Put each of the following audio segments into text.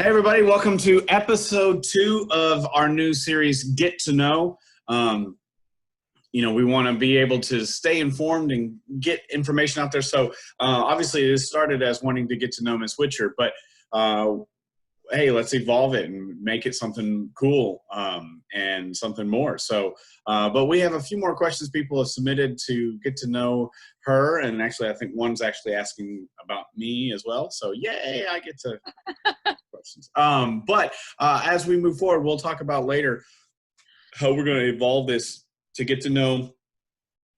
everybody, welcome to episode 2 of our new series, Get to Know. We want to be able to stay informed and get information out there. So obviously it started as wanting to get to know Miss Whitcher, but hey, let's evolve it and make it something cool and something more. So, but we have a few more questions people have submitted to get to know her. And actually, I think one's actually asking about me as well. So yay, I get to questions. But as we move forward, we'll talk about later how we're going to evolve this to get to know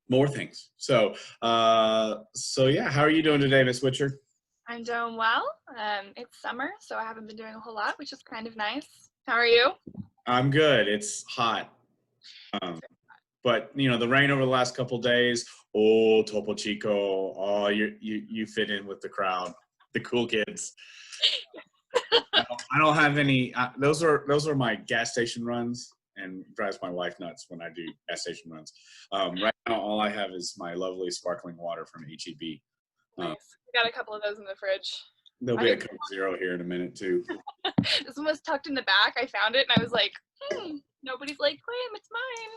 more things. So, yeah, how are you doing today, Miss Whitcher? I'm doing well. It's summer, so I haven't been doing a whole lot, which is kind of nice. How are you? I'm good. It's hot. But, the rain over the last couple of days, oh, Topo Chico, oh, you fit in with the crowd, the cool kids. I don't have any, those are my gas station runs, and drives my wife nuts when I do gas station runs. Right now, all I have is my lovely sparkling water from HEB. Nice. We got a couple of those in the fridge. There'll be a Coke Zero here in a minute, too. This one was tucked in the back. I found it, and I was like, nobody's like, Graham, it's mine.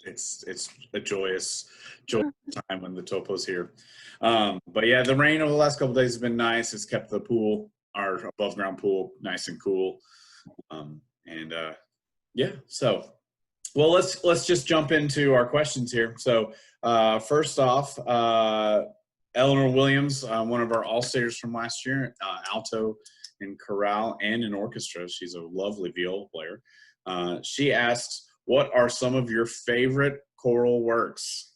It's a joyous time when the Topo's here. But yeah, the rain over the last couple of days has been nice. It's kept the pool, our above ground pool, nice and cool. Yeah, so well, let's just jump into our questions here. So first off, Eleanor Williams, one of our all-staters from last year, alto in chorale and in orchestra. She's a lovely viola player. She asked, what are some of your favorite choral works?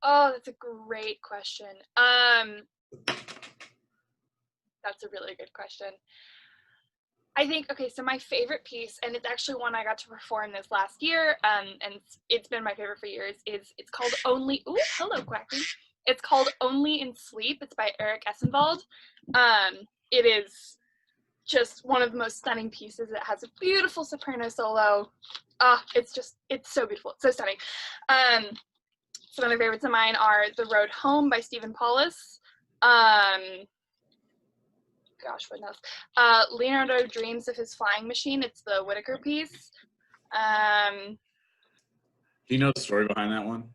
Oh, that's a great question. That's a really good question. I think, okay, so my favorite piece, and it's actually one I got to perform this last year, and it's been my favorite for years, it's called Only, ooh, hello, Quacking. It's called Only in Sleep. It's by RRHS Choir. It is just one of the most stunning pieces. It has a beautiful soprano solo. It's so beautiful. It's so stunning. Some other favorites of mine are The Road Home by Stephen Paulus. Gosh, what else? Leonardo Dreams of His Flying Machine. It's the Whittaker piece. Do you know the story behind that one?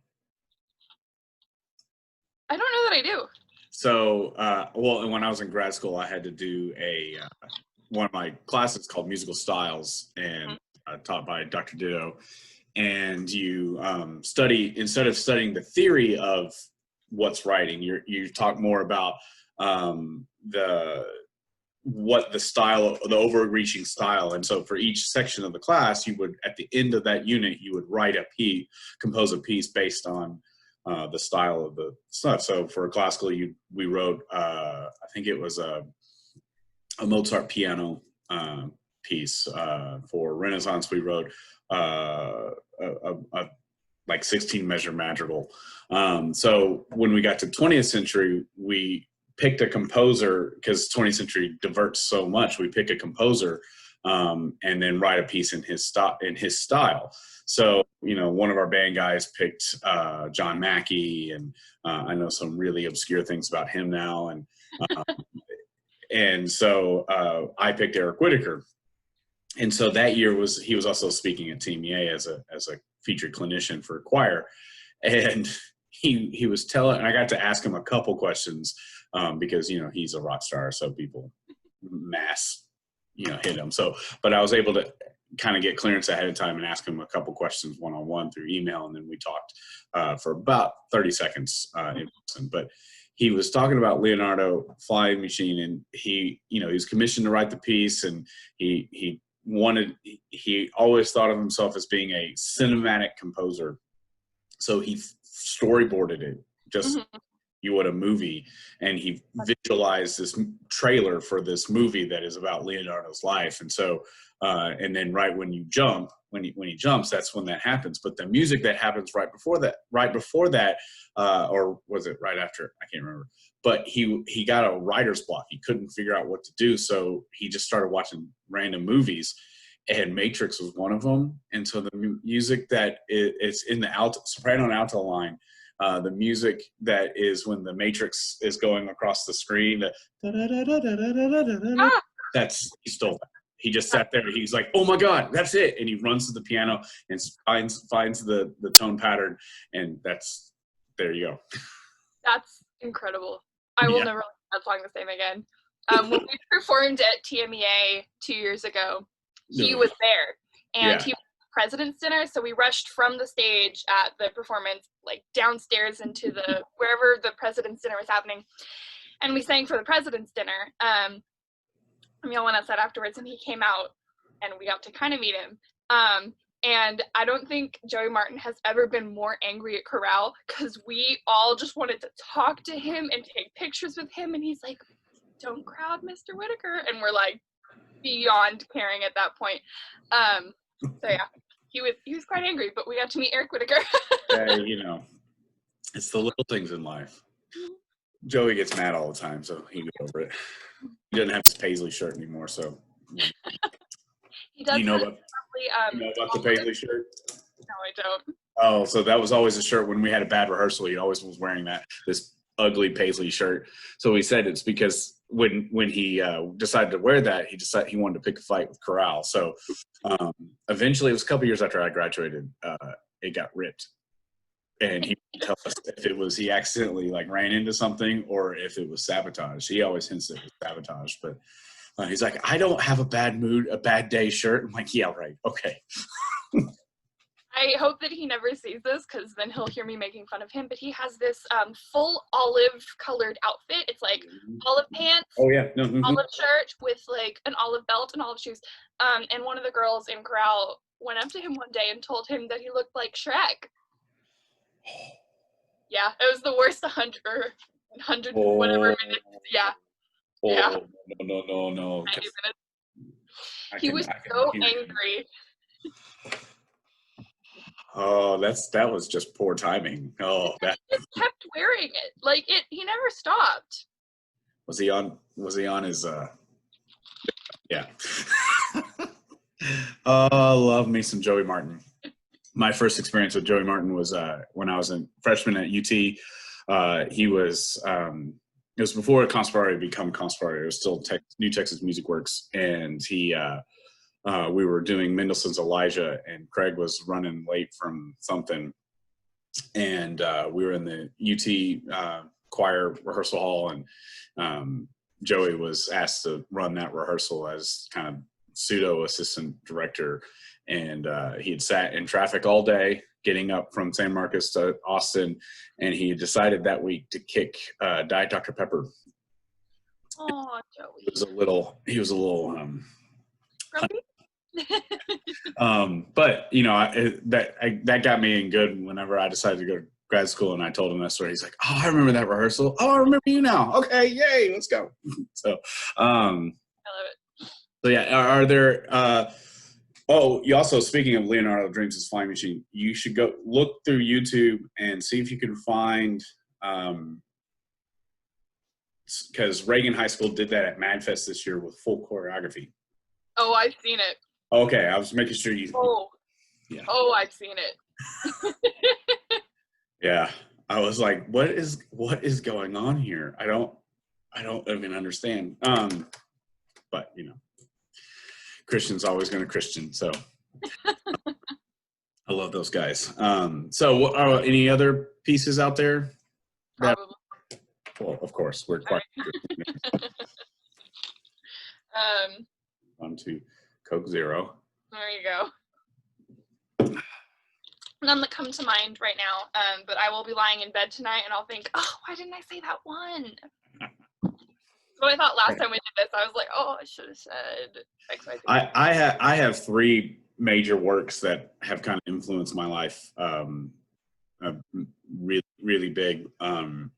I don't know that I do. So, well, when I was in grad school, I had to do one of my classes called Musical Styles, and taught by Dr. Ditto. And you study, instead of studying the theory of what's writing, you talk more about the style, the overreaching style. And so for each section of the class, you would, at the end of that unit, you would compose a piece based on the style of the stuff. So for classical, we wrote, I think it was a Mozart piano piece. For Renaissance, we wrote a like 16 measure madrigal. So when we got to 20th century, we picked a composer, because 20th century diverts so much. We pick a composer and then write a piece in his style. So, one of our band guys picked John Mackey, and I know some really obscure things about him now. And so I picked Eric Whittaker. And so that year he was also speaking at TMEA as a featured clinician for choir. And he was telling, and I got to ask him a couple questions because, he's a rock star. So people hit him. So, but I was able to kind of get clearance ahead of time and ask him a couple questions one-on-one through email. And then we talked for about 30 seconds in person. But he was talking about Leonardo Flying Machine, and he was commissioned to write the piece, and he always thought of himself as being a cinematic composer. So he storyboarded it just you would a movie, and he visualized this trailer for this movie that is about Leonardo's life. And so and then right when he jumps, that's when that happens. But the music that happens right before that, or was it right after? I can't remember. But he got a writer's block. He couldn't figure out what to do, so he just started watching random movies, and Matrix was one of them. And so the music that it's in the soprano and alto line, the music that is when the Matrix is going across the screen, he stole that. He just sat there. He's like, oh my God, that's it. And he runs to the piano and finds the tone pattern. And there you go. That's incredible. I will never learn that song the same again. When we performed at TMEA 2 years ago, he was there, and he was at the president's dinner. So we rushed from the stage at the performance, like downstairs into wherever the president's dinner was happening, and we sang for the president's dinner. We all went outside afterwards, and he came out, and we got to kind of meet him. And I don't think Joey Martin has ever been more angry at Chorale, because we all just wanted to talk to him and take pictures with him, and he's like, don't crowd Mr. Whittaker, and we're like beyond caring at that point. So yeah, he was quite angry, but we got to meet Eric Whittaker. Yeah, it's the little things in life. Joey gets mad all the time, so he gets over it. He doesn't have his Paisley shirt anymore, so. He does. You know about the Paisley shirt? No, I don't. Oh, so that was always a shirt when we had a bad rehearsal. He always was wearing this ugly Paisley shirt. So we said it's because when he decided to wear that, he wanted to pick a fight with Chorale. So eventually, it was a couple years after I graduated, it got ripped. And he would tell us if it was he accidentally like ran into something or if it was sabotage. He always hints that it was sabotage, but he's like, I don't have a bad day shirt. I'm like, yeah, right. Okay. I hope that he never sees this, because then he'll hear me making fun of him, but he has this full olive colored outfit. It's like olive pants, olive shirt with like an olive belt and olive shoes. And one of the girls in Chorale went up to him one day and told him that he looked like Shrek. Yeah, it was the worst 100 whatever minutes. Yeah. No. 90 minutes. He was so angry. Oh, that was just poor timing. Oh, he just kept wearing it. Like he never stopped. Was he on his yeah. Oh, love me some Joey Martin. My first experience with Joey Martin was when I was a freshman at UT. He was it was before Conspirari become Conspirari. It was still New Texas Music Works, and we were doing Mendelssohn's Elijah, and Craig was running late from something, and we were in the UT choir rehearsal hall, and Joey was asked to run that rehearsal as kind of pseudo assistant director, and he had sat in traffic all day getting up from San Marcos to Austin, and he decided that week to kick Diet Dr. Pepper. Oh, Joey. He was a little Grumpy? But that got me in good whenever I decided to go to grad school, and I told him that story. He's like, oh, I remember that rehearsal. Oh, I remember you now. Okay, yay, let's go. So I love it. So yeah, are there you also, speaking of Leonardo Dreams' Flying Machine, you should go look through YouTube and see if you can find because Reagan High School did that at MadFest this year with full choreography. Oh, I've seen it. Okay, I was making sure you. Oh, I've seen it. Yeah, I was like, what is going on here? I don't even understand. But Christian's always going to Christian, so I love those guys. So any other pieces out there? Probably. Well, of course, we're quite. On to Coke Zero. There you go. None that come to mind right now, but I will be lying in bed tonight and I'll think, oh, why didn't I say that one? So I thought last time we did this, I was like, oh, I should have said X, Y, Z. I have three major works that have kind of influenced my life really, really big. And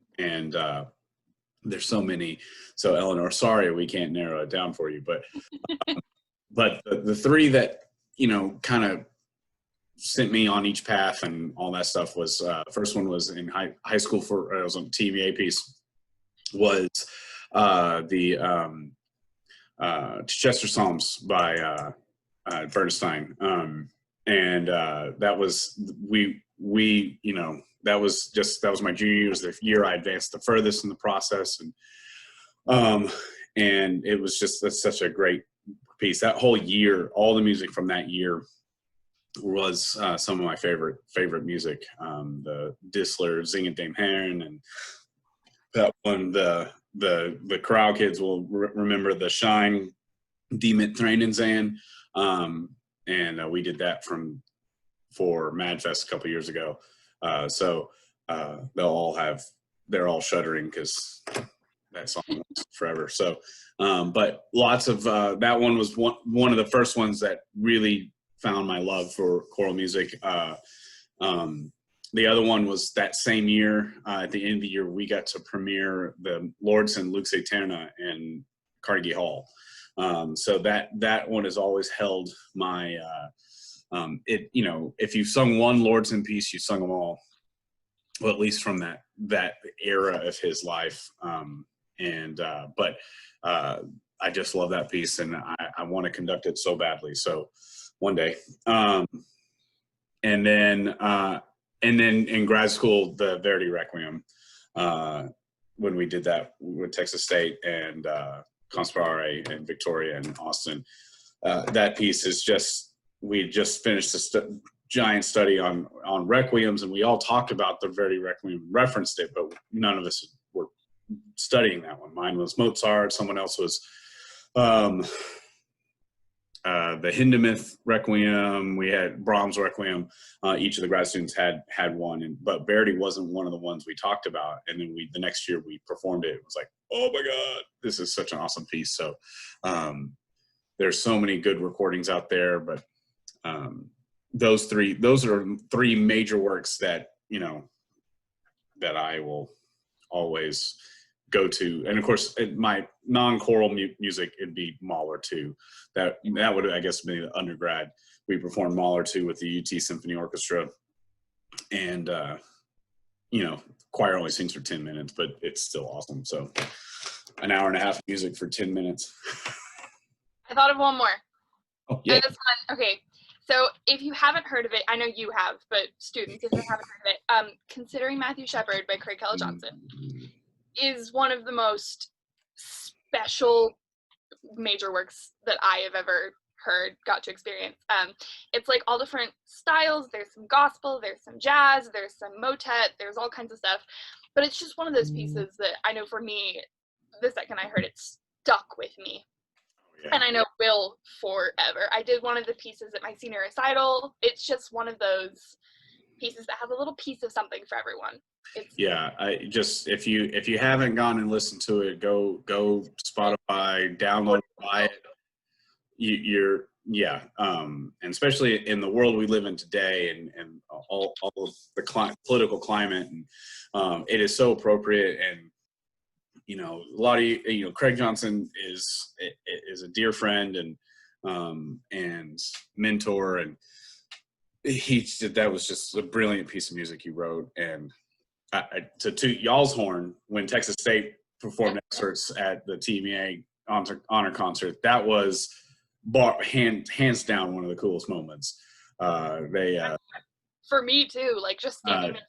there's so many. So Eleanor, sorry, we can't narrow it down for you, but the three that, kind of sent me on each path and all that stuff was, first one was in high school it was a TMEA piece, was the Chester Psalms by Bernstein. And that was, that was my junior year. It was the year I advanced the furthest in the process. and it was just such a great piece. That whole year, all the music from that year was some of my favorite music. The Disler, Zing and Dame Herren, and that one, the Corral kids will remember the Shine, Die mit Tränen sehen. And we did that for MadFest a couple years ago. So they're all shuddering because that song was forever. So, but lots of, that one was one of the first ones that really found my love for choral music. The other one was that same year, at the end of the year, we got to premiere the Lordson Lux Aeterna in Carnegie Hall. So that one has always held my, if you've sung one Lordson piece, you've sung them all, well, at least from that era of his life. But I just love that piece, and I want to conduct it so badly. So one day, and then in grad school, the Verdi Requiem, when we did that with Texas State and Conspirare and Victoria and Austin, that piece is just, we just finished a giant study on requiems, and we all talked about the Verdi Requiem, referenced it, but none of us were studying that one. Mine was Mozart. Someone else was the Hindemith Requiem. We had Brahms Requiem. Each of the grad students had one, but Verdi wasn't one of the ones we talked about. And then the next year we performed it. It was like, oh my God, this is such an awesome piece. So there's so many good recordings out there, but those are three major works that, that I will always go to. And of course, my non-choral music, it'd be Mahler too. That would, I guess, be the undergrad. We performed Mahler too with the UT Symphony Orchestra, and choir only sings for 10 minutes, but it's still awesome. So an hour and a half of music for 10 minutes. I thought of one more. Oh, yeah. And this one, okay. So if you haven't heard of it, I know you have, but students, if you haven't heard of it, Considering Matthew Shepard by Craig Kelly Johnson is one of the most special major works that I have ever got to experience. It's like all different styles. There's some gospel, there's some jazz, there's some motet, there's all kinds of stuff. But it's just one of those pieces that I know for me, the second I heard it, stuck with me. Yeah. And I know will forever. I did one of the pieces at my senior recital. It's just one of those pieces that has a little piece of something for everyone. If you haven't gone and listened to it, go Spotify, download, buy it. And especially in the world we live in today, and all of the political climate, and it is so appropriate. And a lot of Craig Johnson is a dear friend and mentor, and that was just a brilliant piece of music he wrote. And to toot y'all's horn, when Texas State performed excerpts at the TMEA honor concert, that was hands down one of the coolest moments. For me too, like just standing there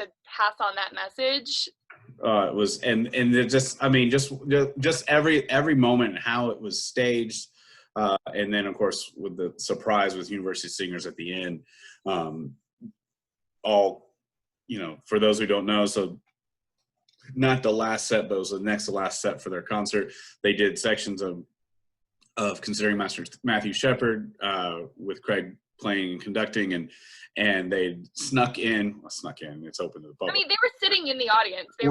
to pass on that message. It was, and it just every moment and how it was staged, and then of course with the surprise with University Singers at the end, for those who don't know, so not the last set, but it was the next to last set for their concert. They did sections of Considering Matthew Shepard, with Craig playing and conducting, and they snuck in. It's open to the public. I mean, they were sitting in the audience. They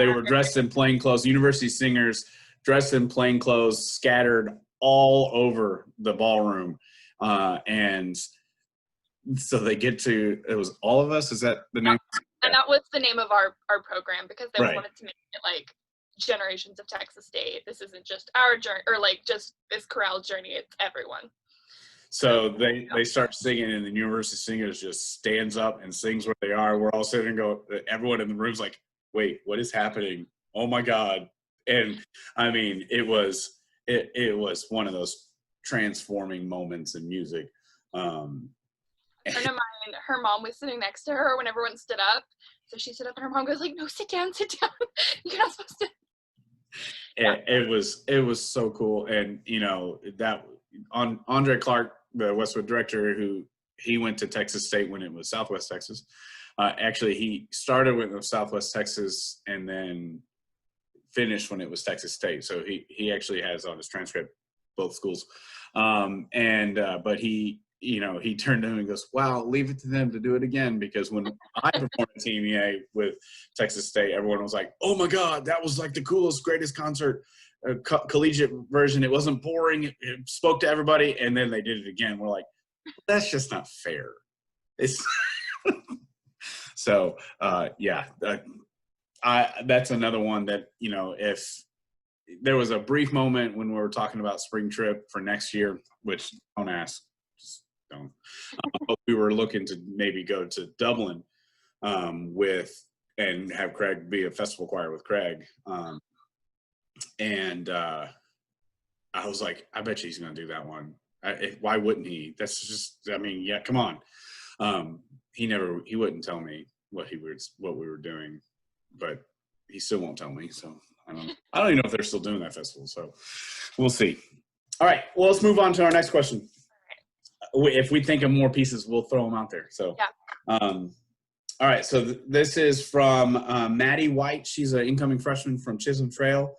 were dressed in plain clothes. University Singers dressed in plain clothes, scattered all over the ballroom, and so they get to. It was All of Us. Is that the name? And that was the name of our program, because they wanted to make it like generations of Texas State. This isn't just our journey, or like just this chorale journey. It's everyone. So they start singing, and the University Singers just stands up and sings where they are. We're all sitting and go, everyone in the room's like, wait, what is happening? Oh my God. And I mean, it was one of those transforming moments in music. A friend of mine, her mom was sitting next to her when everyone stood up. So she stood up and her mom goes like, no, sit down. You're not supposed to. Yeah. It was so cool. And, you know, that on Andre Clark, the Westwood director, who he went to Texas State when it was Southwest Texas. Actually, he started with Southwest Texas and then finished when it was Texas State. So he actually has on his transcript both schools. But he, you know, he turned to him and goes, "Wow, leave it to them to do it again." Because when I performed at TMEA with Texas State, everyone was like, "Oh my God, that was like the coolest, greatest concert, collegiate version. It wasn't boring. It spoke to everybody." And then they did it again. We're like, that's just not fair. It's so yeah. That's another one that, you know, if there was a brief moment when we were talking about spring trip for next year, which don't ask, just don't. But we were looking to maybe go to Dublin and have Craig be a festival choir with Craig. I was like, I bet you he's going to do that one. Why wouldn't he? That's just, I mean, yeah, come on. He wouldn't tell me what we were doing, but he still won't tell me. So I don't even know if they're still doing that festival. So we'll see. All right. Well, let's move on to our next question. If we think of more pieces, we'll throw them out there. So, yeah. All right. So this is from Maddie White. She's an incoming freshman from Chisholm Trail.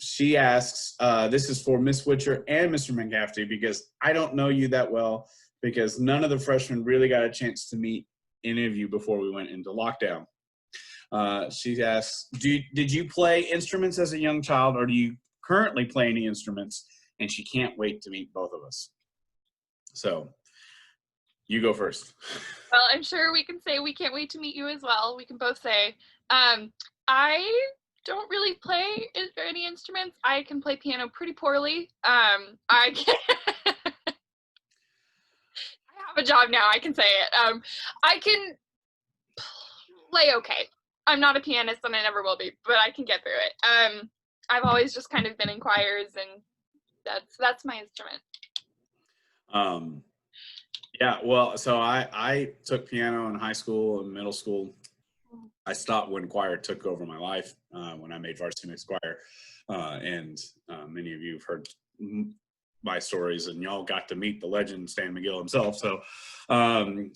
She asks, this is for Miss Whitcher and Mr. McCaffity, because I don't know you that well, because none of the freshmen really got a chance to meet any of you before we went into lockdown. She asks, did you play instruments as a young child, or do you currently play any instruments? And she can't wait to meet both of us. So you go first. Well, I'm sure we can say we can't wait to meet you as well. We can both say, I don't really play any instruments. I can play piano pretty poorly. I have a job now. I can say it. I can play okay. I'm not a pianist and I never will be, but I can get through it. I've always just kind of been in choirs, and that's my instrument. Yeah, well, so I took piano in high school and middle school. I stopped when choir took over my life, when I made varsity mixed choir. Many of you have heard my stories, and y'all got to meet the legend Stan McGill himself. So, I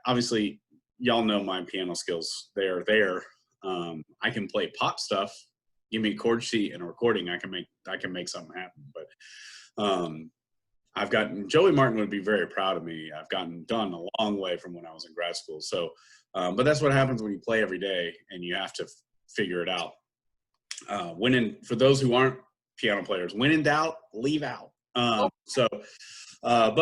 obviously, y'all know my piano skills. They're there. I can play pop stuff. Give me a chord sheet and a recording, I can make something happen. But Joey Martin would be very proud of me. I've gotten done a long way from when I was in grad school. So, but that's what happens when you play every day and you have to figure it out. For those who aren't piano players, when in doubt, leave out. But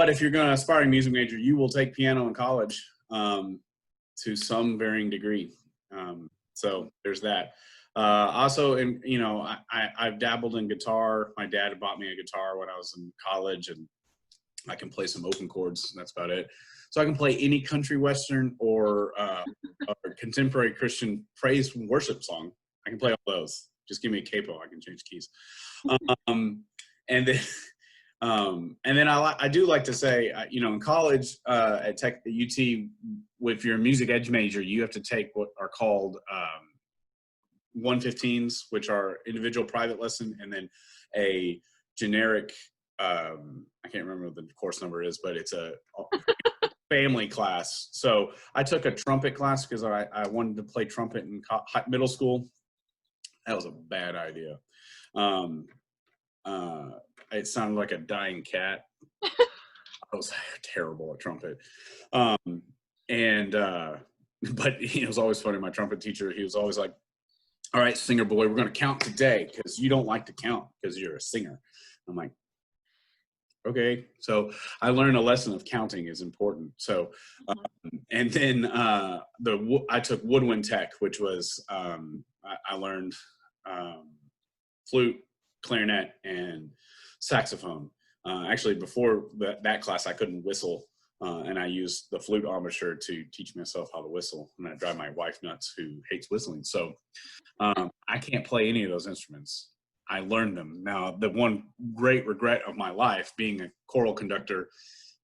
if you're going to aspiring music major, you will take piano in college to some varying degree. So there's that. Also, I've dabbled in guitar. My dad had bought me a guitar when I was in college, and I can play some open chords, and that's about it. So I can play any country western or contemporary Christian praise worship song. I can play all those. Just give me a capo, I can change keys. And then I do like to say, in college at UT, if you're a music ed major, you have to take what are called 115s, which are individual private lesson, and then a generic, I can't remember what the course number is, but it's a family class. So I took a trumpet class because I wanted to play trumpet in middle school. That was a bad idea. It sounded like a dying cat. I was terrible at trumpet. But it was always funny. My trumpet teacher, he was always like, "All right, singer boy, we're going to count today because you don't like to count because you're a singer." I'm like, okay. So I learned a lesson of counting is important. So, and then I took woodwind tech, which was, I learned flute, clarinet, and saxophone. Actually, before that class, I couldn't whistle, and I used the flute embouchure to teach myself how to whistle. And I drive my wife nuts, who hates whistling. So I can't play any of those instruments. I learned them. Now, the one great regret of my life, being a choral conductor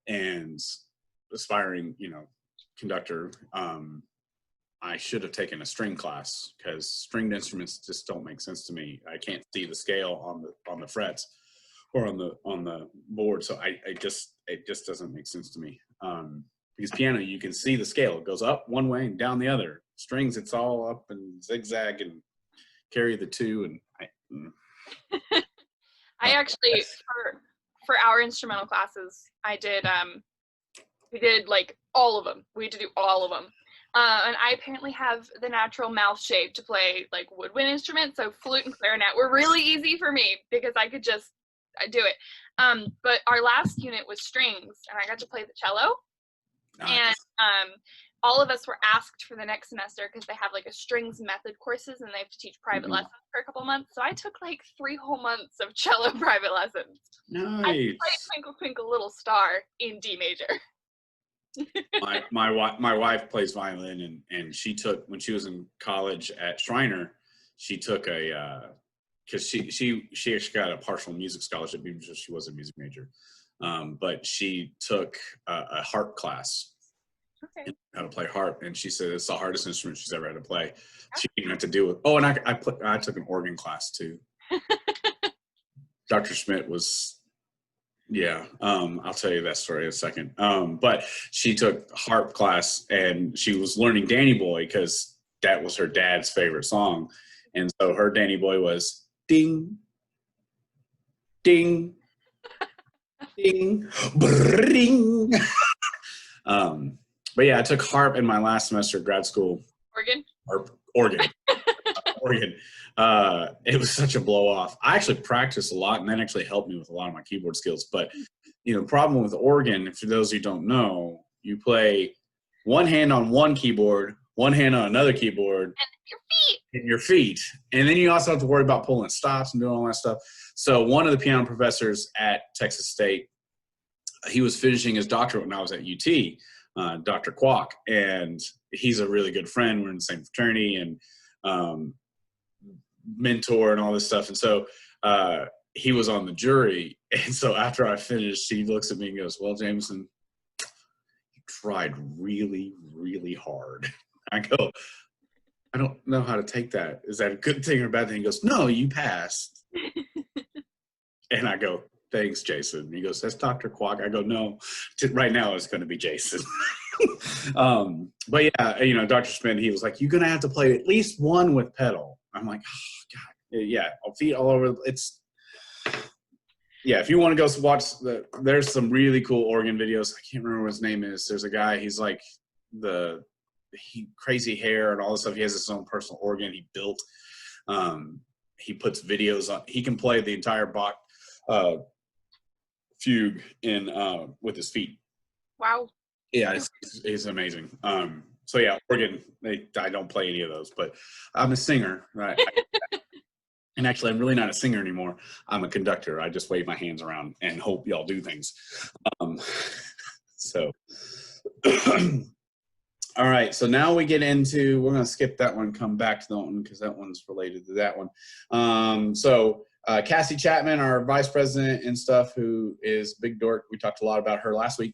and aspiring, conductor, I should have taken a string class, because stringed instruments just don't make sense to me. I can't see the scale on the frets or on the board, so it just doesn't make sense to me. Because piano, you can see the scale; it goes up one way and down the other. Strings, it's all up and zigzag and carry the two. And I actually for our instrumental classes, we did like all of them. We had to do all of them. And I apparently have the natural mouth shape to play like woodwind instruments, so flute and clarinet were really easy for me because I could just do it. But our last unit was strings, and I got to play the cello. nice. And all of us were asked for the next semester because they have like a strings method courses, and they have to teach private lessons for a couple months. So I took like 3 whole months of cello private lessons. Nice. I played Twinkle Twinkle Little Star in D major. my wife plays violin, and she took, when she was in college at Schreiner, she took because she actually got a partial music scholarship even though she was a music major, but she took a harp class. Okay. How to play harp, and she said it's the hardest instrument she's ever had to play. She didn't have to deal with. Oh, and I took an organ class too. Dr. Schmidt was. Yeah, I'll tell you that story in a second. But she took harp class, and she was learning Danny Boy because that was her dad's favorite song. And so her Danny Boy was ding, ding, ding, bring. But yeah, I took harp in my last semester of grad school. Organ? Organ. Organ. It was such a blow off. I actually practiced a lot, and that actually helped me with a lot of my keyboard skills. But the problem with organ, for those who don't know, you play one hand on one keyboard, one hand on another keyboard, and your feet, and then you also have to worry about pulling stops and doing all that stuff. So one of the piano professors at Texas State, he was finishing his doctorate when I was at UT, Dr. Kwok, and he's a really good friend. We're in the same fraternity, and mentor and all this stuff. And so he was on the jury. And so after I finished, he looks at me and goes, "Well, Jameson, you tried really, really hard." I go, "I don't know how to take that. Is that a good thing or a bad thing?" He goes, "No, you passed." And I go, "Thanks, Jason." And he goes, "That's Dr. Kwok." I go, "No, right now it's going to be Jason." But yeah, Dr. Schmidt, he was like, "You're going to have to play at least one with pedal." I'm like, "Oh, God, yeah, I'll feet all over." If you want to go watch, there's some really cool organ videos. I can't remember what his name is. There's a guy, he's like crazy hair and all this stuff. He has his own personal organ he built. He puts videos on. He can play the entire Bach fugue with his feet. Wow. Yeah, it's amazing. So yeah, organ. I don't play any of those, but I'm a singer, right? And actually, I'm really not a singer anymore. I'm a conductor. I just wave my hands around and hope y'all do things. So, all right. So now we get into, we're going to skip that one, come back to that one because that one's related to that one. So Cassie Chapman, our vice president and stuff, who is big dork. We talked a lot about her last week.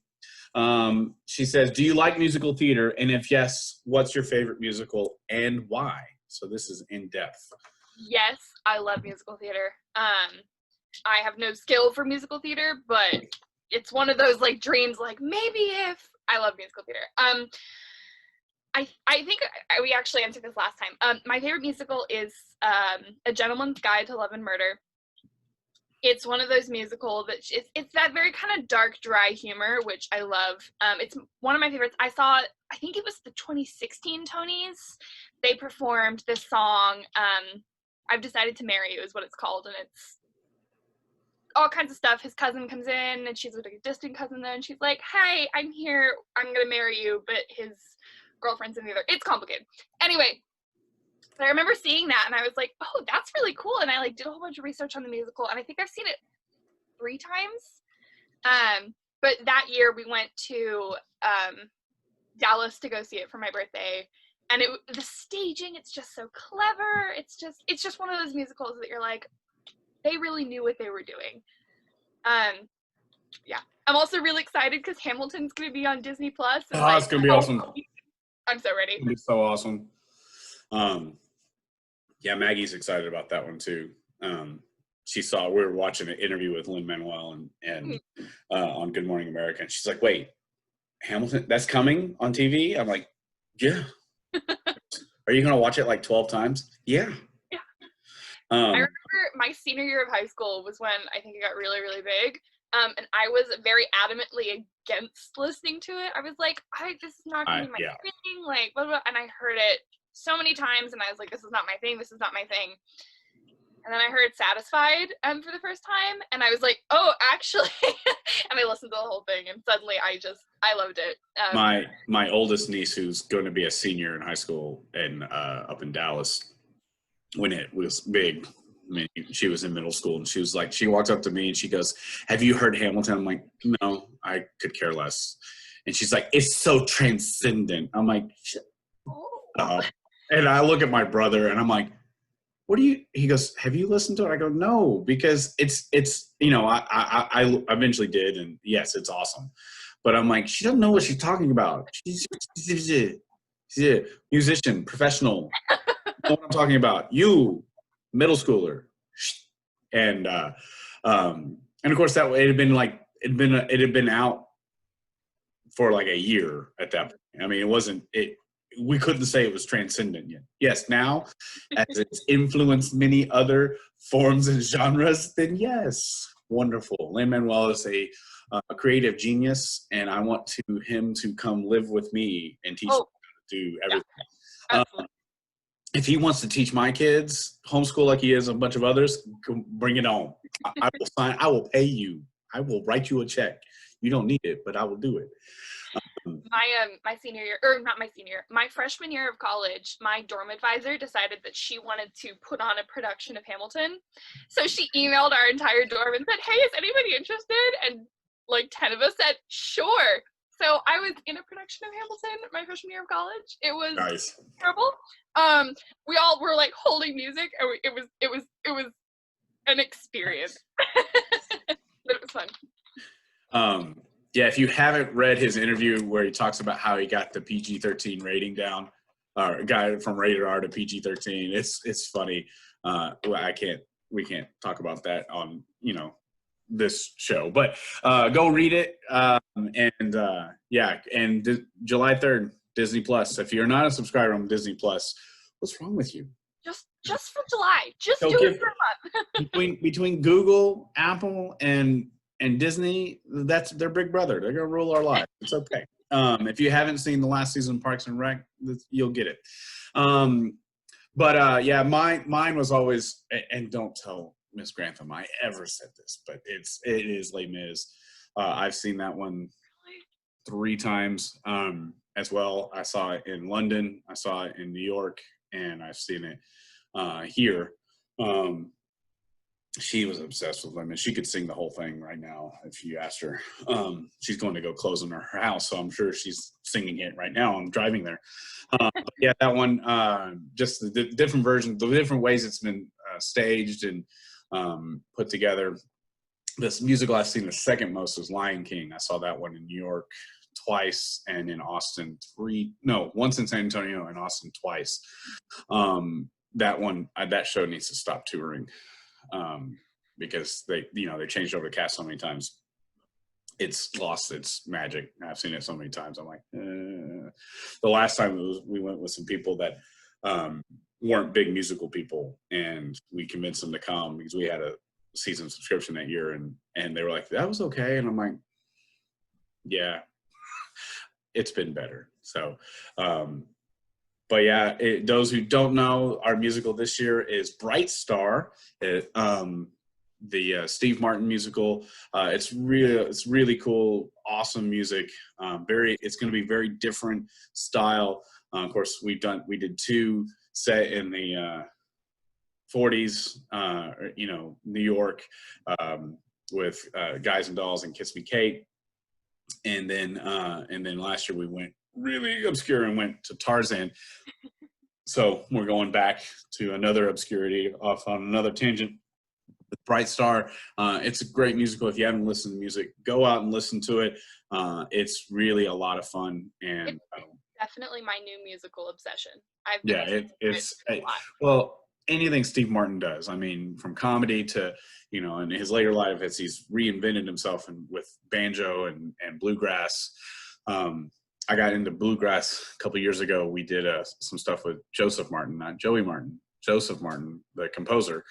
She says, "Do you like musical theater? And if yes, what's your favorite musical and why?" So this is in depth. Yes, I love musical theater. I have no skill for musical theater, but it's one of those like dreams, like maybe if. I love musical theater. I think we actually answered this last time. My favorite musical is A Gentleman's Guide to Love and Murder. It's one of those musicals that it's that very kind of dark, dry humor, which I love. It's one of my favorites. I think it was the 2016 Tonys. They performed this song, "I've Decided to Marry You" is what it's called, and it's all kinds of stuff. His cousin comes in, and she's like a distant cousin then. She's like, "Hey, I'm here. I'm going to marry you," but his girlfriend's in the other. It's complicated. Anyway, I remember seeing that, and I was like, "Oh, that's really cool." And I like did a whole bunch of research on the musical, and I think I've seen it 3 times. But that year we went to Dallas to go see it for my birthday. And the staging, it's just so clever. It's just one of those musicals that you're like, they really knew what they were doing. Yeah. I'm also really excited because Hamilton's going to be on Disney Plus. It's going to be awesome. I'm so ready. It'll be so awesome. Yeah, Maggie's excited about that one too. We were watching an interview with Lin-Manuel and on Good Morning America, and she's like, "Wait, Hamilton, that's coming on TV?" I'm like, "Yeah." Are you gonna watch it like 12 times? Yeah. Yeah. I remember my senior year of high school was when I think it got really, really big. And I was very adamantly against listening to it. I was like, this is not gonna be my thing, like blah, blah, and I heard it so many times and I was like, this is not my thing, this is not my thing. And then I heard Satisfied for the first time, and I was like, oh, actually, and I listened to the whole thing, and suddenly I loved it. My oldest niece, who's going to be a senior in high school and up in Dallas, when it was big, I mean, she was in middle school, and she walked up to me and she goes, "Have you heard Hamilton?" I'm like, "No, I could care less." And she's like, "It's so transcendent." I'm like, "Shut up." And I look at my brother and I'm like, he goes, "Have you listened to it?" I go, "No," because it's I eventually did, and yes, it's awesome. But I'm like, she doesn't know what she's talking about. She's a musician, professional. Know what I'm talking about. You, middle schooler. And of course that it had been out for like a year at that point. I mean, we couldn't say it was transcendent yet. Yes, now, as it's influenced many other forms and genres, then yes, wonderful. Lin-Manuel is a creative genius, and I want him to come live with me and teach me how to do everything. If he wants to teach my kids homeschool like he is a bunch of others, bring it on. I will pay you. I will write you a check. You don't need it, but I will do it. My senior year, or not my senior, my freshman year of college, my dorm advisor decided that she wanted to put on a production of Hamilton. So she emailed our entire dorm and said, "Hey, is anybody interested?" And like 10 of us said, "Sure." So I was in a production of Hamilton my freshman year of college. It was nice. Terrible. We all were like holding music, and it was an experience. But it was fun. Yeah, if you haven't read his interview where he talks about how he got the PG-13 rating down, or got from rated R to PG-13, it's funny. We can't talk about that on this show, but go read it. July 3rd, Disney Plus. If you're not a subscriber on Disney Plus, what's wrong with you? Just for July, just do it for a month. between Google, Apple, and Disney, that's their big brother. They're gonna rule our lives. It's okay. If you haven't seen the last season of Parks and Rec, you'll get it. Mine was always, and don't tell Miss Grantham I ever said this, but it is Les Mis. I've seen that one 3 times as well. I saw it in London, I saw it in New York, and I've seen it here. She was obsessed with Les Mis. She could sing the whole thing right now if you asked her. She's going to go close on her house, so I'm sure she's singing it right now. I'm driving there. Yeah, that one, just the different versions, the different ways it's been staged and put together. This musical I've seen the second most was Lion King. I saw that one in New York twice, and in Austin once in San Antonio and Austin twice. That one, that show needs to stop touring. Because they changed over the cast so many times. It's lost its magic. I've seen it so many times. I'm like, The last time we went with some people that weren't big musical people, and we convinced them to come because we had a season subscription that year, and they were like, "That was okay," and I'm like, "Yeah, it's been better." So, but yeah, those who don't know, our musical this year is Bright Star, the Steve Martin musical. It's really cool, awesome music. It's going to be very different style. Of course, we did 2 set in the 40s, New York, with Guys and Dolls and Kiss Me Kate, and then last year we went really obscure and went to Tarzan. So we're going back to another obscurity, off on another tangent with Bright Star. It's a great musical. If you haven't listened to music, go out and listen to it. It's really a lot of fun. And definitely my new musical obsession. I've been Yeah, listening to it a lot. well, anything Steve Martin does. I mean, from comedy to, in his later life, as he's reinvented himself with banjo and bluegrass. I got into bluegrass a couple years ago. We did some stuff with Joseph Martin, not Joey Martin, Joseph Martin, the composer.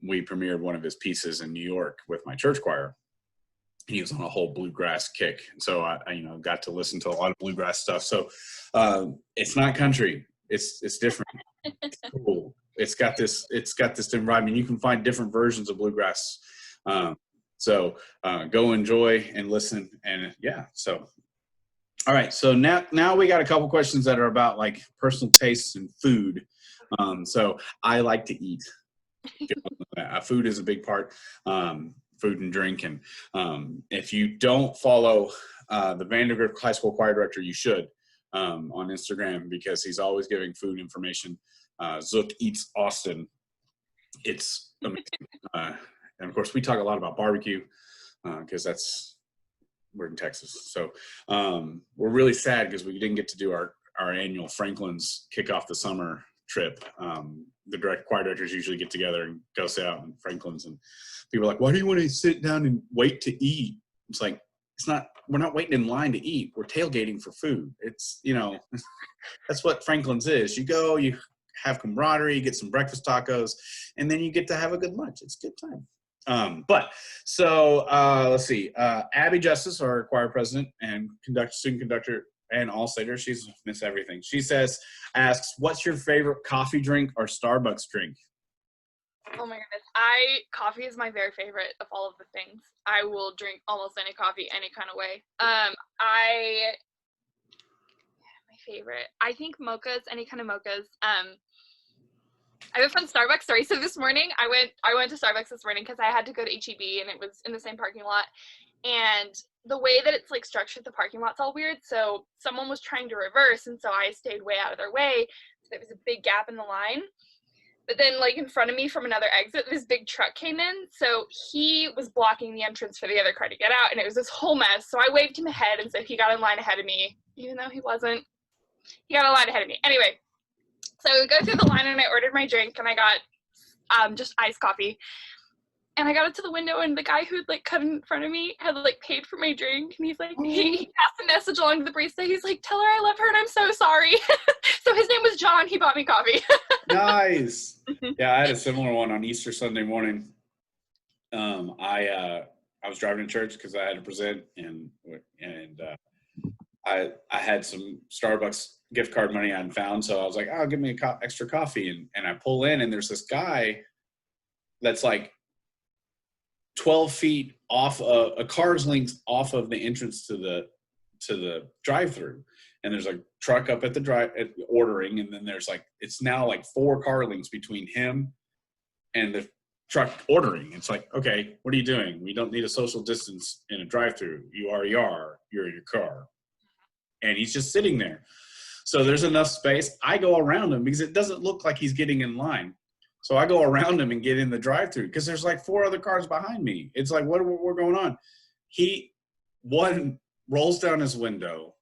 We premiered one of his pieces in New York with my church choir. He was on a whole bluegrass kick. And so I got to listen to a lot of bluegrass stuff. So it's not country. It's different. It's cool. It's got this different vibe. I mean, you can find different versions of bluegrass. So go enjoy and listen. And yeah, so. All right. So now we got a couple questions that are about like personal tastes and food. So I like to eat. Food is a big part. Food and drink. And if you don't follow the Vandergrift High School choir director, you should on Instagram, because he's always giving food information. Zook Eats Austin. It's amazing. And of course, we talk a lot about barbecue because we're in Texas. So we're really sad because we didn't get to do our annual Franklin's kick off the summer trip. The choir directors usually get together and go sit out in Franklin's, and people are like, why do you want to sit down and wait to eat? It's like, we're not waiting in line to eat. We're tailgating for food. It's, that's what Franklin's is. You go, you have camaraderie, you get some breakfast tacos, and then you get to have a good lunch. It's a good time. Let's see. Abby Justice, our choir president and student conductor and all-stater, she's Miss Everything. She asks, what's your favorite coffee drink or Starbucks drink? Oh my goodness. Coffee is my very favorite of all of the things. I will drink almost any coffee, any kind of way. My favorite, I think mochas, any kind of mochas. I have a fun Starbucks story. So this morning, I went to Starbucks this morning because I had to go to HEB, and it was in the same parking lot. And the way that it's like structured, the parking lot's all weird. So someone was trying to reverse, and so I stayed way out of their way. So there was a big gap in the line. But then, like, in front of me from another exit, this big truck came in. So he was blocking the entrance for the other car to get out, and it was this whole mess. So I waved him ahead, and so he got in line ahead of me, even though he wasn't. He got in line ahead of me. Anyway, so we go through the line, and I ordered my drink, and I got just iced coffee. And I got up to the window, and the guy who'd like cut in front of me had like paid for my drink, and he's like, he passed a message along to the barista. He's like, tell her I love her and I'm so sorry. So his name was John. He bought me coffee. Nice. Yeah, I had a similar one on Easter Sunday morning. I was driving to church because I had to present, and I had some Starbucks gift card money I hadn't found, so I was like, "Oh, give me extra coffee," and I pull in, and there's this guy that's like 12 feet off a car's length off of the entrance to the drive-through, and there's a truck up at the ordering, and then there's like, it's now like 4 car lengths between him and the truck ordering. It's like, okay, what are you doing? We don't need a social distance in a drive-through. You already are. You're in your car, and he's just sitting there. So there's enough space. I go around him because it doesn't look like he's getting in line. So I go around him and get in the drive-through because there's like 4 other cars behind me. It's like, what going on? One rolls down his window,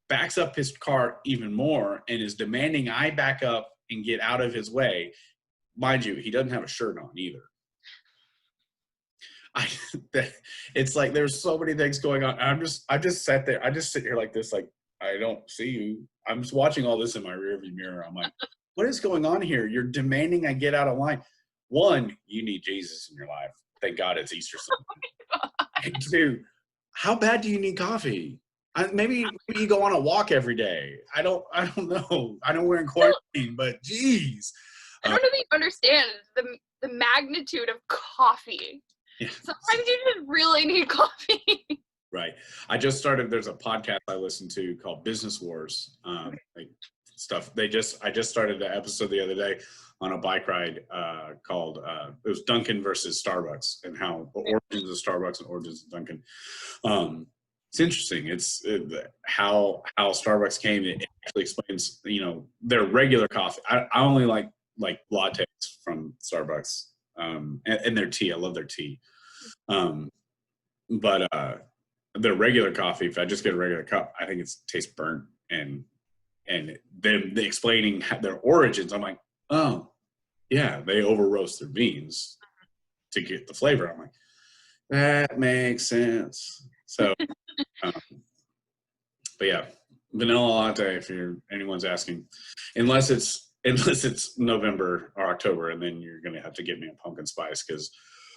backs up his car even more, and is demanding I back up and get out of his way. Mind you, he doesn't have a shirt on either. It's like there's so many things going on. I just sat there. I just sit here like this, like, I don't see you. I'm just watching all this in my rearview mirror. I'm like, what is going on here? You're demanding I get out of line. 1, you need Jesus in your life. Thank God it's Easter Sunday. And 2, how bad do you need coffee? Maybe you go on a walk every day. I don't know. I know we're in quarantine, but geez. I don't know that you understand the magnitude of coffee. Yeah. Sometimes you just really need coffee. Right. There's a podcast I listen to called Business Wars. Like stuff. I just started an episode the other day on a bike ride called, it was Dunkin' versus Starbucks, and how the origins of Starbucks and origins of Dunkin'. It's interesting. It's how Starbucks came. It actually explains, their regular coffee. I only like lattes from Starbucks, and their tea. I love their tea. But their regular coffee, if I just get a regular cup, I think it tastes burnt. and them explaining their origins. I'm like, oh yeah, they over roast their beans to get the flavor. I'm like, that makes sense. So, um, but yeah, vanilla latte, if anyone's asking, unless it's November or October, and then you're gonna have to get me a pumpkin spice, because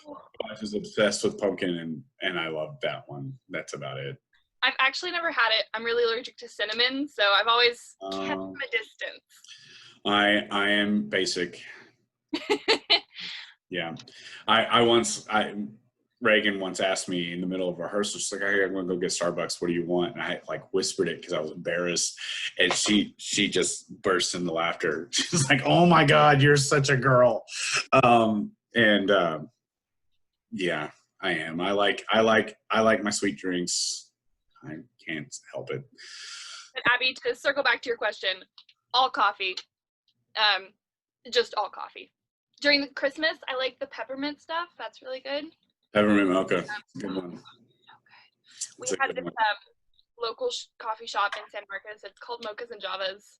my wife is obsessed with pumpkin, and I love that one. That's about it. I've actually never had it. I'm really allergic to cinnamon, so I've always kept them a distance. I am basic. Yeah, Reagan once asked me in the middle of rehearsal, she's like, "Hey, I'm gonna go get Starbucks. What do you want?" And I like whispered it because I was embarrassed, and she just burst into laughter. She's like, "Oh my God, you're such a girl." Yeah, I am. I like my sweet drinks. I can't help it. And Abby, to circle back to your question, all coffee. Just all coffee. During the Christmas, I like the peppermint stuff. That's really good. Peppermint mocha, good one. Okay. We had this local coffee shop in San Marcos. It's called Mochas and Javas.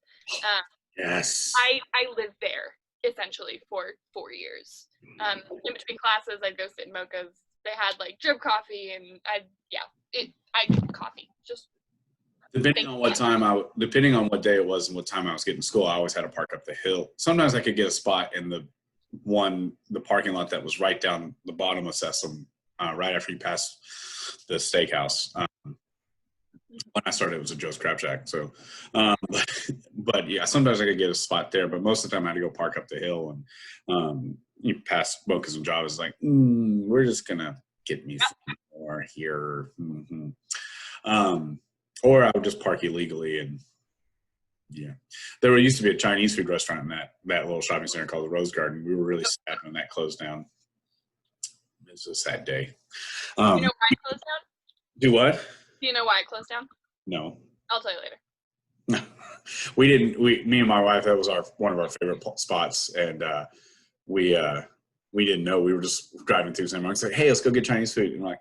Yes. I lived there essentially for 4 years. In between classes, I'd go sit in Mochas. They had like drip coffee, and coffee. Just depending on what day it was and what time I was getting to school, I always had to park up the hill. Sometimes I could get a spot in the parking lot that was right down the bottom of Sesame, right after you pass the steakhouse. When I started, it was a Joe's Crab Shack. So, but yeah, sometimes I could get a spot there, but most of the time I had to go park up the hill, and you pass Mochas and Javas, like, we're just gonna get me some more here. Or I would just park illegally, and yeah. There used to be a Chinese food restaurant in that little shopping center called the Rose Garden. We were really sad when that closed down. It was a sad day. Do you know why it closed down? Do what? Do you know why it closed down? No. I'll tell you later. Me and my wife, that was one of our favorite spots, and we didn't know. We were just driving through San Marcos, like, hey, let's go get Chinese food. And we're like,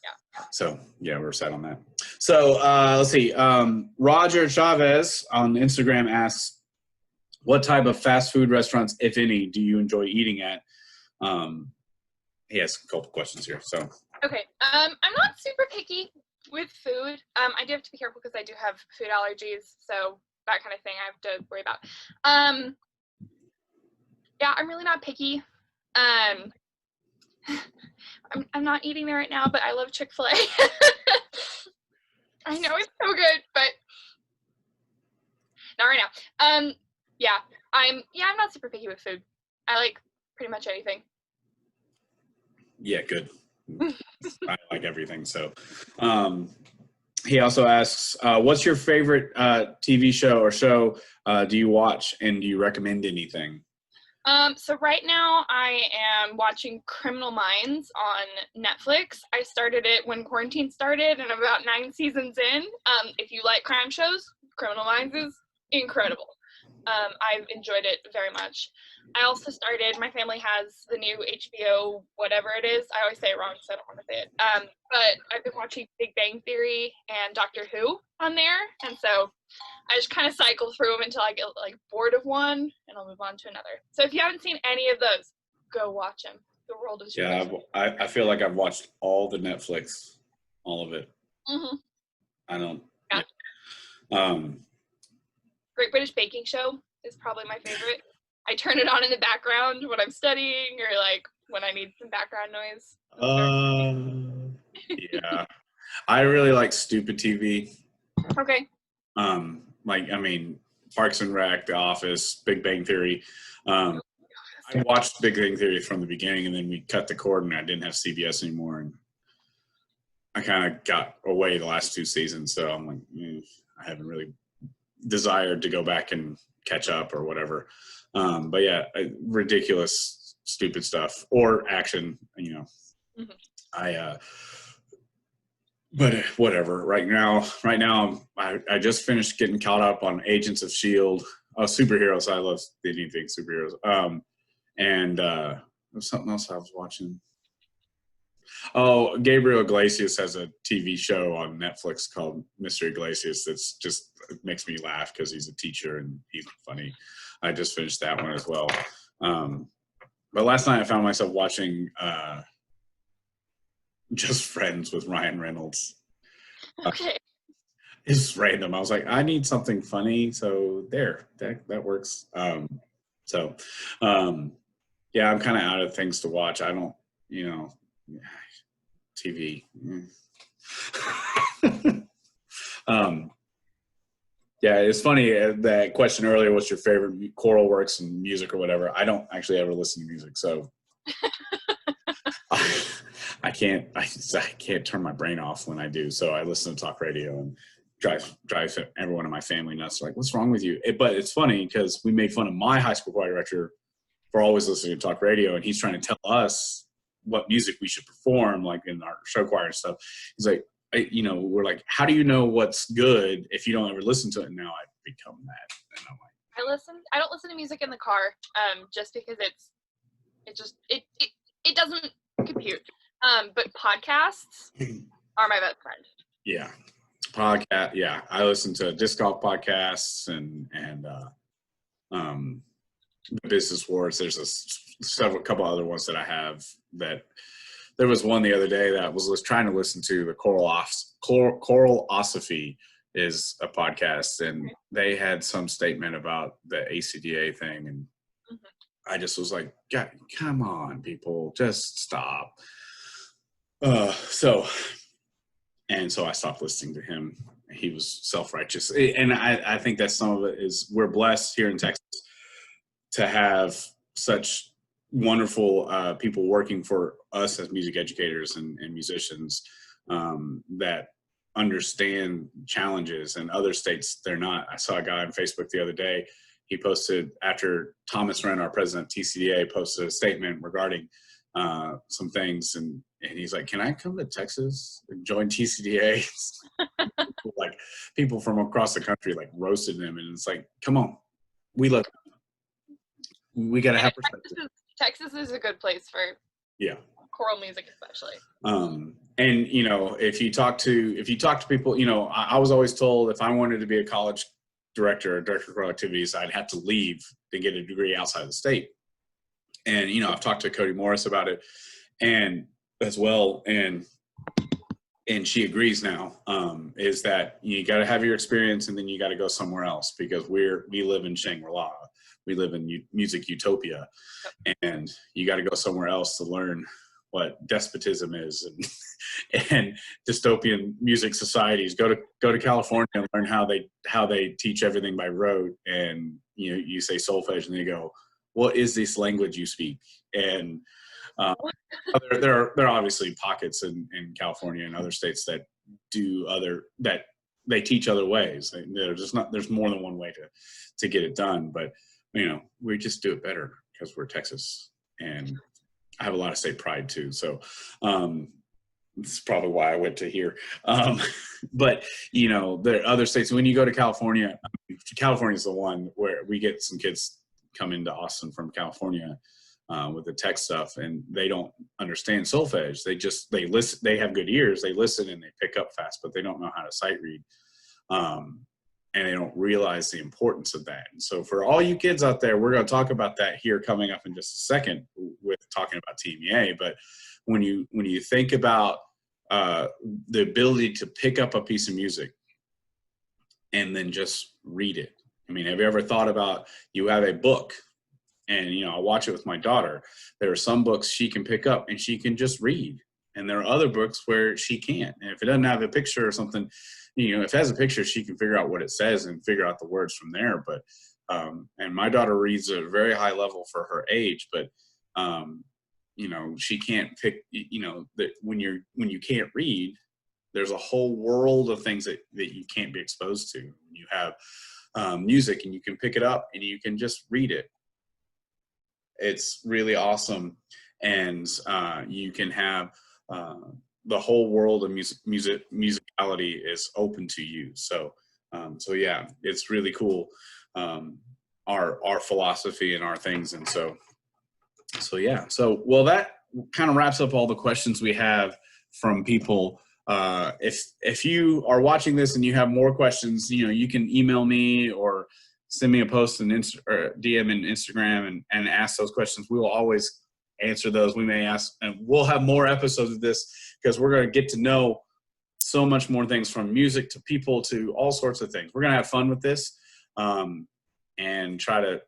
yeah. So yeah, we were sad on that. So let's see. Roger Chavez on Instagram asks, what type of fast food restaurants, if any, do you enjoy eating at? He has a couple questions here. So okay, I'm not super picky with food. I do have to be careful because I do have food allergies, so that kind of thing I have to worry about. Yeah, I'm really not picky. I'm not eating there right now, but I love Chick-fil-A. I know it's so good, but not right now. Yeah, I'm not super picky with food. I like pretty much anything. Yeah, good. I like everything. So he also asks, what's your favorite TV show or show do you watch, and do you recommend anything? So right now I am watching Criminal Minds on Netflix. I started it when quarantine started, and I'm about 9 seasons in. If you like crime shows, Criminal Minds is incredible. I've enjoyed it very much. I also started, my family has the new HBO, whatever it is. I always say it wrong, so I don't want to say it. But I've been watching Big Bang Theory and Doctor Who on there. And so I just kind of cycle through them until I get like bored of one, and I'll move on to another. So if you haven't seen any of those, go watch them. The world is yours. Yeah, I feel like I've watched all the Netflix, all of it. Mm-hmm. I don't. Yeah. Great British Baking Show is probably my favorite. I turn it on in the background when I'm studying, or like when I need some background noise. Yeah, I really like stupid TV. Okay. Parks and Rec, The Office, Big Bang Theory. I watched Big Bang Theory from the beginning, and then we cut the cord, and I didn't have CBS anymore, and I kind of got away the last 2 seasons. So I'm like, I haven't really desired to go back and catch up or whatever. But yeah, ridiculous, stupid stuff or action, Mm-hmm. But whatever. Right now, I just finished getting caught up on Agents of S.H.I.E.L.D. Superheroes. I love anything superheroes. And there was something else I was watching. Oh, Gabriel Iglesias has a TV show on Netflix called Mr. Iglesias that's just makes me laugh because he's a teacher and he's funny. I just finished that one as well. But last night I found myself watching Just Friends with Ryan Reynolds. Okay. It's random. I was like, I need something funny, so that works. So yeah, I'm kind of out of things to watch. I don't, TV. Yeah, it's funny that question earlier. What's your favorite choral works and music or whatever? I don't actually ever listen to music, so I can't turn my brain off when I do. So I listen to talk radio and drive everyone in my family nuts. Like, what's wrong with you? But it's funny because we made fun of my high school choir director for always listening to talk radio, and he's trying to tell us what music we should perform, like in our show choir and stuff. He's like, we're like, how do you know what's good if you don't ever listen to it? And now I've become that. And I'm like, I don't listen to music in the car, just because it doesn't compute. But podcasts are my best friend. Yeah. Podcast. Yeah. I listen to disc golf podcasts and the Business Wars. There's a couple other ones that I have that there was one the other day that I was trying to listen to. The Choralosophy is a podcast, and they had some statement about the ACDA thing, and I just was like, God, come on, people, just stop. So I stopped listening to him. He was self-righteous, and I think that some of it is we're blessed here in Texas to have such wonderful people working for us as music educators and musicians that understand challenges. And other states, they're not. I saw a guy on Facebook the other day. He posted, after Thomas Wren, our president of TCDA, posted a statement regarding some things, and he's like, can I come to Texas and join TCDA? Like, people from across the country like roasted him, and it's like, come on, we got to have perspective. Texas is a good place for choral music, especially. And if you talk to people, I was always told if I wanted to be a college director of choral activities, I'd have to leave to get a degree outside of the state. And I've talked to Cody Morris about it, and as well, and she agrees now. Is that you got to have your experience, and then you got to go somewhere else, because we live in Shangri-La. We live in music utopia, and you got to go somewhere else to learn what despotism is and dystopian music societies. Go to California and learn how they teach everything by rote. And you say solfege, and they go, "What is this language you speak?" And there are obviously pockets in California and other states that they teach other ways. There's more than one way to get it done, but we just do it better because we're Texas, and I have a lot of state pride too. So this is probably why I went to here. But there are other states. When you go to California is the one where we get some kids come into Austin from California with the tech stuff, and they don't understand solfege. They listen. They have good ears. They listen and they pick up fast, but they don't know how to sight read. And they don't realize the importance of that. And so for all you kids out there, we're going to talk about that here coming up in just a second with talking about TMEA. But when you think about the ability to pick up a piece of music and then just read it. I mean, have you ever thought about, you have a book, and I watch it with my daughter. There are some books she can pick up and she can just read. And there are other books where she can't. And if it doesn't have a picture or something, if it has a picture, she can figure out what it says and figure out the words from there. But, and my daughter reads at a very high level for her age, but, she can't pick, that when you can't read, there's a whole world of things that you can't be exposed to. You have music, and you can pick it up and you can just read it. It's really awesome. And you can have the whole world of musicality is open to you. So yeah, it's really cool. Our philosophy and our things. And so yeah. So, well, that kind of wraps up all the questions we have from people. If you are watching this and you have more questions, you can email me or send me a post and or DM in Instagram and ask those questions. We will always answer those. We may ask, and we'll have more episodes of this because we're going to get to know so much more things, from music to people to all sorts of things. We're going to have fun with this and try to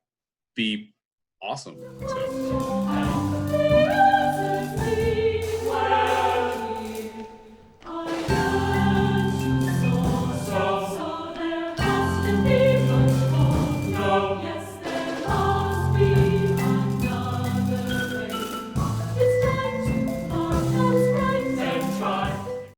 be awesome. So.